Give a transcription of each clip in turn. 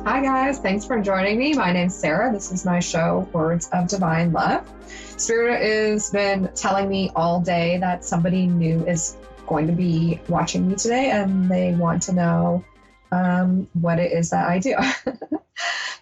Hi, guys. Thanks for joining me. My name's Sarah. This is my show, Words of Divine Love. Spirit has been telling me all day that somebody new is going to be watching me today and they want to know what it is that I do.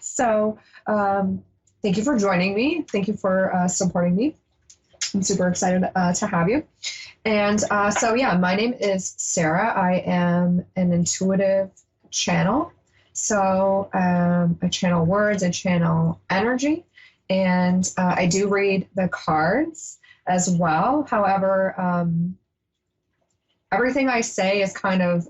So, thank you for joining me. Thank you for supporting me. I'm super excited to have you. And my name is Sarah. I am an intuitive channel. So I channel words, I channel energy, and I do read the cards as well. However, everything I say is kind of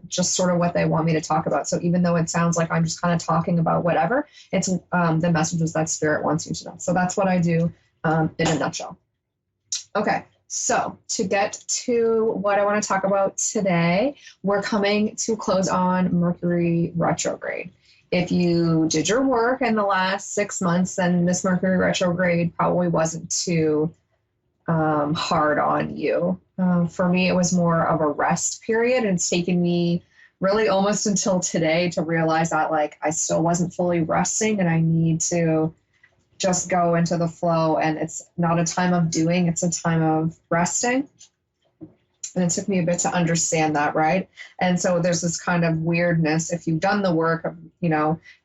just sort of what they want me to talk about. So even though it sounds like I'm just kind of talking about whatever, it's the messages that Spirit wants you to know. So that's what I do in a nutshell. Okay. So to get to what I want to talk about today, we're coming to close on Mercury retrograde. If you did your work in the last 6 months, then this Mercury retrograde probably wasn't too hard on you. For me, it was more of a rest period, and it's taken me really almost until today to realize that I still wasn't fully resting and I need to just go into the flow, and it's not a time of doing, it's a time of resting. And it took me a bit to understand that, right? And so there's this kind of weirdness if you've done the work of,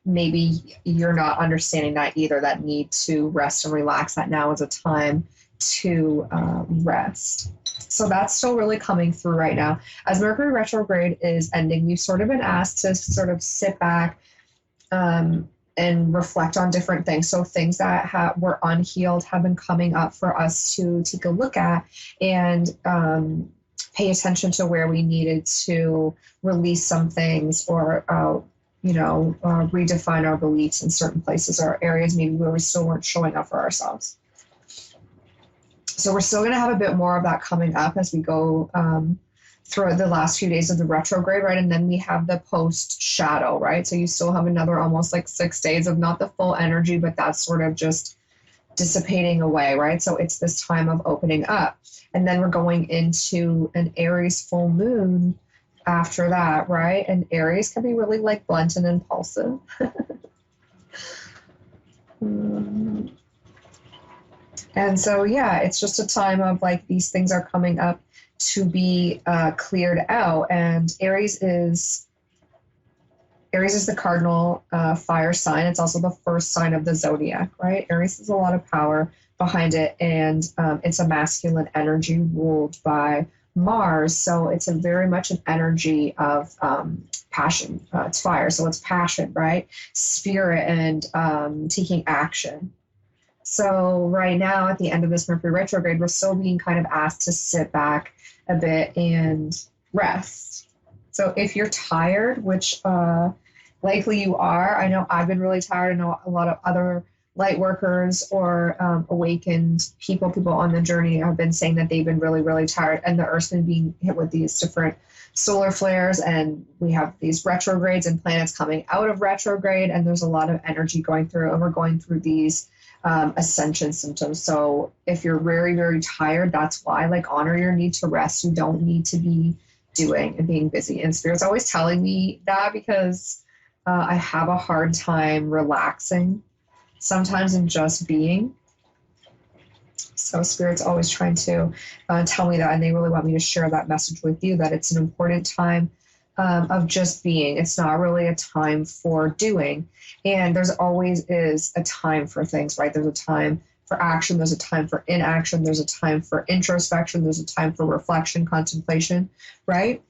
maybe you're not understanding that either, that need to rest and relax, that now is a time to rest. So that's still really coming through right now. As Mercury retrograde is ending, you've sort of been asked to sort of sit back, and reflect on different things. So things that were unhealed have been coming up for us to take a look at and pay attention to where we needed to release some things or, redefine our beliefs in certain places or areas maybe where we still weren't showing up for ourselves. So we're still going to have a bit more of that coming up as we go throughout the last few days of the retrograde, right? And then we have the post shadow, right? So you still have another almost 6 days of not the full energy, but that's sort of just dissipating away, right? So it's this time of opening up. And then we're going into an Aries full moon after that, right? And Aries can be really blunt and impulsive. And so, it's just a time of these things are coming up to be cleared out. And Aries is the cardinal fire sign. It's also the first sign of the zodiac, right? Aries has a lot of power behind it, and it's a masculine energy ruled by Mars. So it's a very much an energy of passion. It's fire, so it's passion, right? Spirit and taking action. So right now, at the end of this Mercury retrograde, we're still being kind of asked to sit back a bit and rest. So if you're tired, which likely you are, I know I've been really tired. I know a lot of other light workers or awakened people on the journey have been saying that they've been really, really tired, and the Earth's been being hit with these different solar flares, and we have these retrogrades and planets coming out of retrograde, and there's a lot of energy going through, and we're going through these ascension symptoms. So if you're very, very tired, that's why, honor your need to rest. You don't need to be doing and being busy. And Spirit's always telling me that because I have a hard time relaxing sometimes and just being. So Spirit's always trying to tell me that, and they really want me to share that message with you, that it's an important time of just being. It's not really a time for doing. And there's always is a time for things, right? There's a time for action. There's a time for inaction. There's a time for introspection. There's a time for reflection, contemplation, right?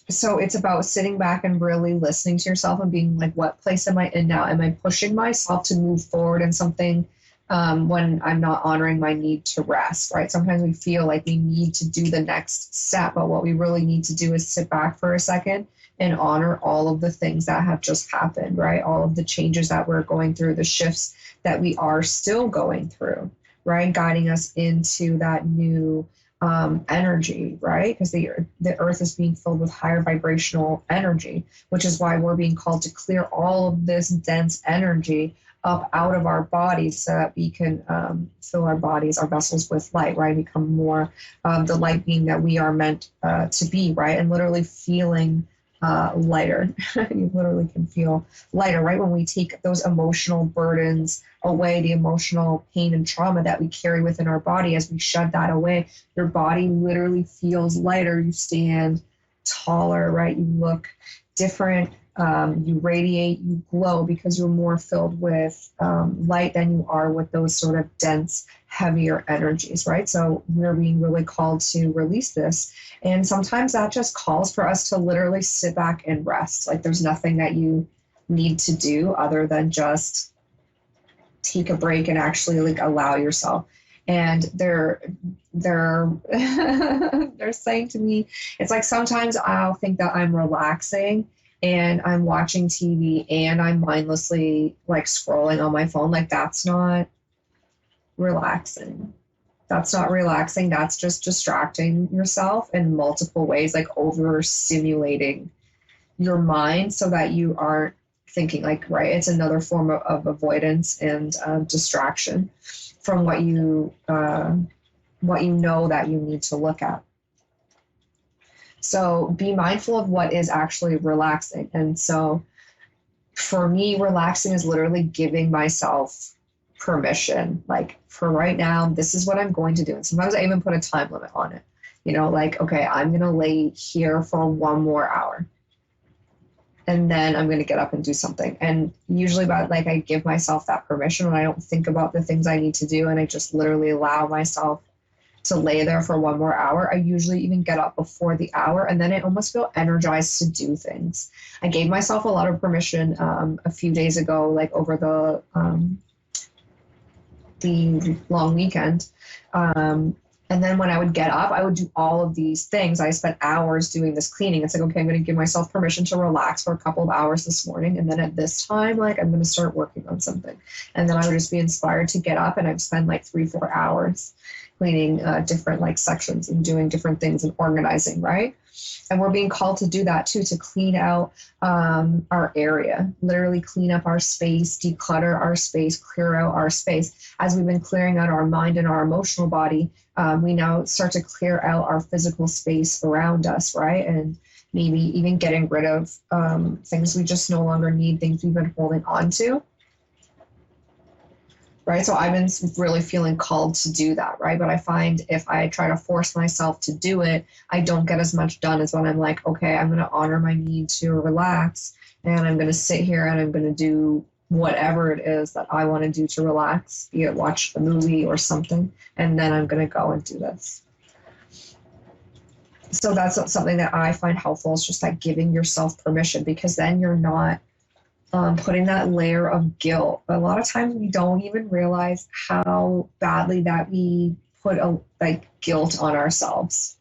So it's about sitting back and really listening to yourself and being what place am I in now? Am I pushing myself to move forward in something when I'm not honoring my need to rest, right? Sometimes we feel like we need to do the next step, but what we really need to do is sit back for a second and honor all of the things that have just happened, right? All of the changes that we're going through, the shifts that we are still going through, right? Guiding us into that new energy, right? Because the earth is being filled with higher vibrational energy, which is why we're being called to clear all of this dense energy up out of our bodies so that we can fill our bodies, our vessels with light, right? Become more the light being that we are meant to be, right? And literally feeling lighter. You literally can feel lighter, right? When we take those emotional burdens away, the emotional pain and trauma that we carry within our body, as we shed that away, your body literally feels lighter. You stand taller, right? You look different. You radiate, you glow because you're more filled with light than you are with those sort of dense, heavier energies, right? So we're being really called to release this. And sometimes that just calls for us to literally sit back and rest. Like there's nothing that you need to do other than just take a break and actually like allow yourself. And they're they're saying to me, it's like sometimes I'll think that I'm relaxing and I'm watching TV and I'm mindlessly like scrolling on my phone. Like that's not relaxing. That's not relaxing. That's just distracting yourself in multiple ways, like overstimulating your mind so that you aren't thinking, like, right? It's another form of avoidance and distraction from what you know that you need to look at. So be mindful of what is actually relaxing. And so for me, relaxing is literally giving myself permission. Like for right now, this is what I'm going to do. And sometimes I even put a time limit on it. You know, like, okay, I'm going to lay here for 1 more hour. And then I'm going to get up and do something. And usually about like I give myself that permission when I don't think about the things I need to do. And I just literally allow myself to lay there for 1 more hour. I usually even get up before the hour and then I almost feel energized to do things. I gave myself a lot of permission a few days ago, like over the long weekend. And then when I would get up, I would do all of these things. I spent hours doing this cleaning. It's like, okay, I'm going to give myself permission to relax for a couple of hours this morning. And then at this time, like I'm going to start working on something. And then I would just be inspired to get up and I'd spend like 3-4 hours cleaning different like sections and doing different things and organizing, right? And we're being called to do that too, to clean out our area, literally clean up our space, declutter our space, clear out our space. As we've been clearing out our mind and our emotional body, we now start to clear out our physical space around us, right? And maybe even getting rid of things we just no longer need, things we've been holding on to. Right. So I've been really feeling called to do that. Right. But I find if I try to force myself to do it, I don't get as much done as when I'm like, okay, I'm going to honor my need to relax and I'm going to sit here and I'm going to do whatever it is that I want to do to relax, be it watch a movie or something. And then I'm going to go and do this. So that's something that I find helpful is just like giving yourself permission, because then you're not putting that layer of guilt. A lot of times we don't even realize how badly that we put guilt on ourselves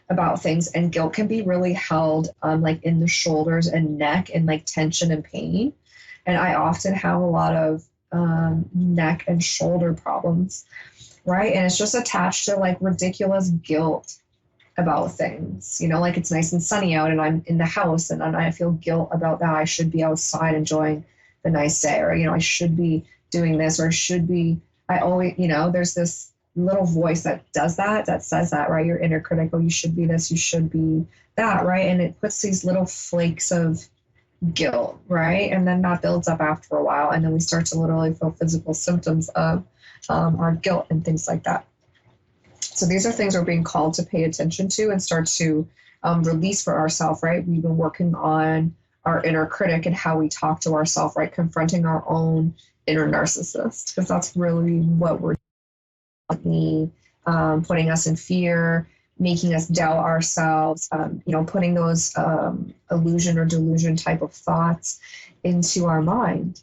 about things. And guilt can be really held like in the shoulders and neck and like tension and pain. And I often have a lot of neck and shoulder problems, right? And it's just attached to like ridiculous guilt about things, you know, like it's nice and sunny out and I'm in the house and I feel guilt about that. I should be outside enjoying the nice day, or, you know, I should be doing this, or I always, you know, there's this little voice that does that, that says that, right? Your inner critic, oh, you should be this, you should be that, right? And it puts these little flakes of guilt, right? And then that builds up after a while. And then we start to literally feel physical symptoms of our guilt and things like that. So these are things we're being called to pay attention to and start to release for ourselves, right? We've been working on our inner critic and how we talk to ourselves, right? Confronting our own inner narcissist, because that's really what we're doing, putting us in fear, making us doubt ourselves, you know, putting those illusion or delusion type of thoughts into our mind.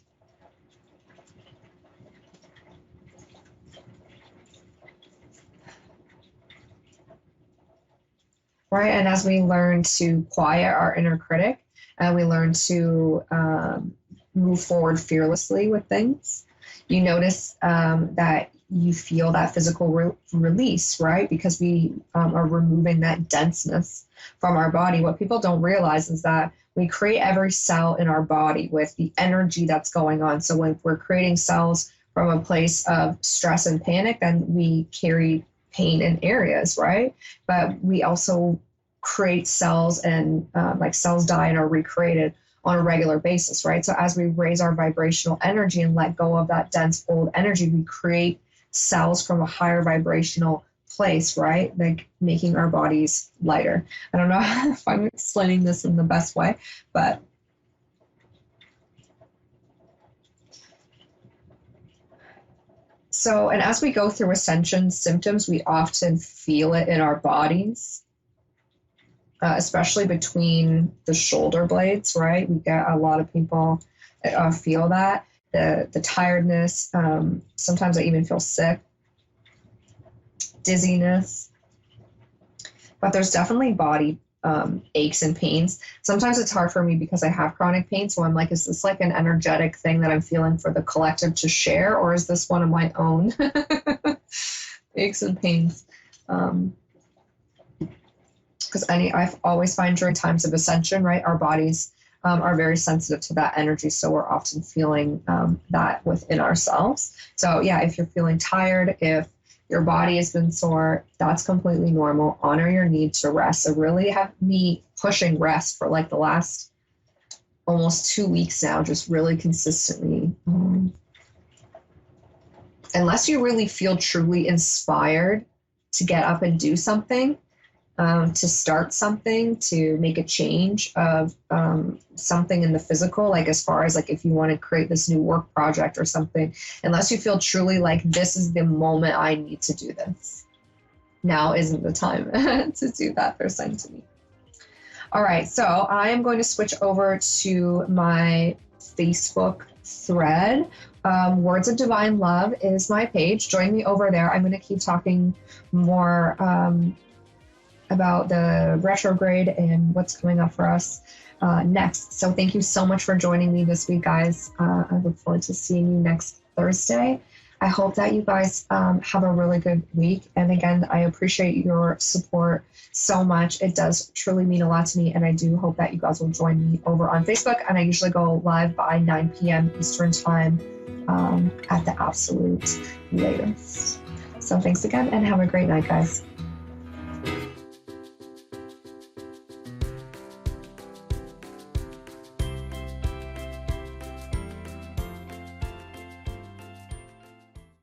Right. And as we learn to quiet our inner critic and we learn to move forward fearlessly with things, you notice that you feel that physical release, right? Because we are removing that denseness from our body. What people don't realize is that we create every cell in our body with the energy that's going on. So when we're creating cells from a place of stress and panic, then we carry pain in areas, right? But we also create cells, and like cells die and are recreated on a regular basis, right? So as we raise our vibrational energy and let go of that dense old energy, we create cells from a higher vibrational place, right? Like making our bodies lighter. I don't know if I'm explaining this in the best way, but so, and as we go through ascension symptoms, we often feel it in our bodies, especially between the shoulder blades, right? We get a lot of people feel that, the tiredness. Sometimes I even feel sick, dizziness, but there's definitely body aches and pains. Sometimes it's hard for me because I have chronic pain. So I'm like, is this like an energetic thing that I'm feeling for the collective to share? Or is this one of my own aches and pains? Because I've always find during times of ascension, right, our bodies are very sensitive to that energy. So we're often feeling that within ourselves. So yeah, if you're feeling tired, if your body has been sore, that's completely normal. Honor your need to rest. So really have me pushing rest for like the last almost 2 weeks now, just really consistently. Unless you really feel truly inspired to get up and do something, to start something, to make a change of something in the physical, like as far as like if you want to create this new work project or something, unless you feel truly like this is the moment I need to do this, now isn't the time to do that. They're saying to me. All right, so I am going to switch over to my Facebook thread. Words of Divine Love is my page. Join me over there. I'm going to keep talking more about the retrograde and what's coming up for us next. So thank you so much for joining me this week, guys. I look forward to seeing you next Thursday. I hope that you guys have a really good week. And again, I appreciate your support so much. It does truly mean a lot to me. And I do hope that you guys will join me over on Facebook. And I usually go live by 9 p.m. Eastern time at the absolute latest. So thanks again and have a great night, guys.